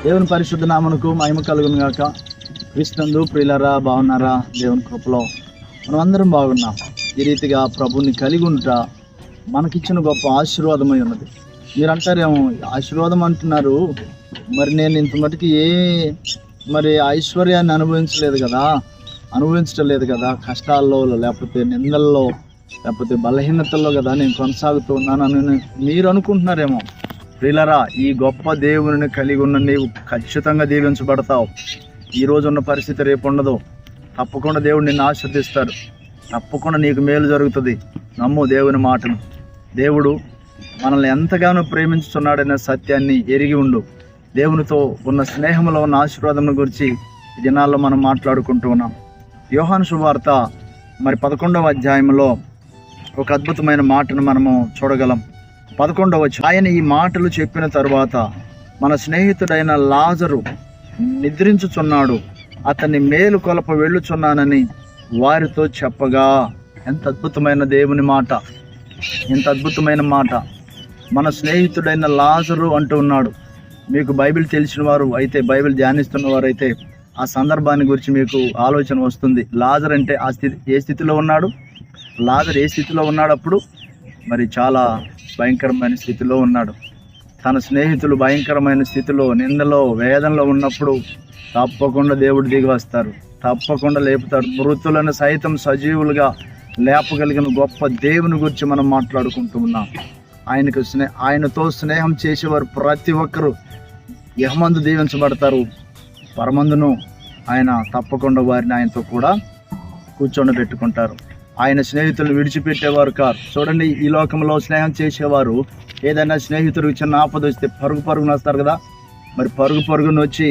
దేవుని పరిశుద్ధ నామమునకు మహిమ కలుగును గాక. క్రీస్తునందు ప్రియులారా, బాగున్నారా? దేవుని కృపలో మనం అందరం బాగున్నాం. ఈ రీతిగా ప్రభుని కలిగి ఉంట మనకిచ్చిన గొప్ప ఆశీర్వాదమై ఉన్నది. మీరు అంటారేమో, ఆశీర్వాదం అంటున్నారు, మరి నేను ఇంత మటుకు మరి ఐశ్వర్యాన్ని అనుభవించడం లేదు కదా, కష్టాల్లో లేకపోతే నిందల్లో లేకపోతే బలహీనతల్లో కదా నేను కొనసాగుతూ ఉన్నానని మీరు అనుకుంటున్నారేమో. ప్రియులారా, ఈ గొప్ప దేవుని కలిగి ఉన్న నీవు ఖచ్చితంగా దీవించబడతావు. ఈ రోజు ఉన్న పరిస్థితి రేపు ఉండదు. తప్పకుండా దేవుడు నిన్ను ఆశీర్వదిస్తాడు. తప్పకుండా నీకు మేలు జరుగుతుంది. నమ్ము దేవుని మాటను. దేవుడు మనల్ని ఎంతగానో ప్రేమించుతున్నాడనే సత్యాన్ని ఎరిగి ఉండు. దేవునితో ఉన్న స్నేహంలో ఉన్న ఆశీర్వాదం గురించి ఈ దినాల్లో మనం మాట్లాడుకుంటూ ఉన్నాం. యోహాను సువార్త 11వ అధ్యాయంలో ఒక అద్భుతమైన మాటను మనము చూడగలం. 11వ వచనం, ఆయన ఈ మాటలు చెప్పిన తరువాత మన స్నేహితుడైన లాజరు నిద్రించుచున్నాడు, అతన్ని మేలు కొలప వెళ్ళుచున్నానని వారితో చెప్పగా. ఎంత అద్భుతమైన దేవుని మాట, ఎంత అద్భుతమైన మాట. మన స్నేహితుడైన లాజరు అంటూ ఉన్నాడు. మీకు బైబిల్ తెలిసిన వారు అయితే, బైబిల్ ధ్యానిస్తున్న వారు అయితే ఆ సందర్భాన్ని గురించి మీకు ఆలోచన వస్తుంది. లాజర్ అంటే ఏ స్థితిలో ఉన్నాడు? లాజర్ ఏ స్థితిలో ఉన్నాడు? అప్పుడు మరి చాలా భయంకరమైన స్థితిలో ఉన్నాడు. తన స్నేహితులు భయంకరమైన స్థితిలో, నిందలో, వేదనలో ఉన్నప్పుడు తప్పకుండా దేవుడు దిగి వస్తారు, తప్పకుండా లేపుతాడు. మృతులను సైతం సజీవులుగా లేపగలిగిన గొప్ప దేవుని గురించి మనం మాట్లాడుకుంటూ ఉన్నాం. ఆయనతో స్నేహం చేసేవారు ప్రతి ఒక్కరూ యెహోవామందు దీవించబడతారు. పరమందును ఆయన తప్పకుండా వారిని ఆయనతో కూడా కూర్చోబెట్టుకుంటారు. ఆయన స్నేహితులను విడిచిపెట్టేవారు కాదు. చూడండి, ఈ లోకంలో స్నేహం చేసేవారు ఏదైనా స్నేహితుడికి చిన్న ఆపద వస్తే పరుగున వస్తారు కదా. మరి పరుగున వచ్చి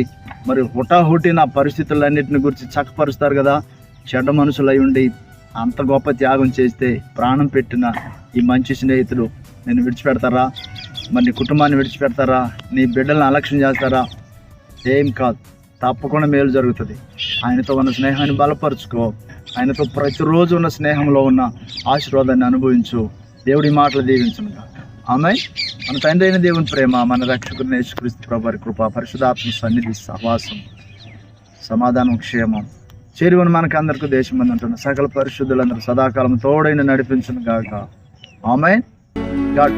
మరి హుటాహుటి నా పరిస్థితులన్నింటిని గురించి చక్కపరుస్తారు కదా. చెడ్డ మనుషులు అయి ఉండి అంత గొప్ప త్యాగం చేస్తే ప్రాణం పెట్టిన ఈ మంచి స్నేహితులు నేను విడిచిపెడతారా? మరి నీ కుటుంబాన్ని విడిచిపెడతారా? నీ బిడ్డలను అలక్ష్యం చేస్తారా? ఏం కాదు, తప్పకుండా మేలు జరుగుతుంది. ఆయనతో ఉన్న స్నేహాన్ని బలపరుచుకో. ఆయనతో ప్రతిరోజు ఉన్న స్నేహంలో ఉన్న ఆశీర్వాదాన్ని అనుభవించు. దేవుడి మాటలు దీవించునుగా. ఆమేన్. మన తండ్రి అయిన దేవుని ప్రేమ, మన రక్షకుని యేసుక్రీస్తు ప్రభువారి కృప, పరిశుద్ధాత్మ సన్నిధి, సహవాసం, సమాధానం, క్షేమం చేరువని మనకు అందరికీ దేశం మంది ఉంటున్న సకల పరిశుద్ధులందరూ సదాకాలం తోడైన నడిపించును గాక. ఆమేన్. గాడ్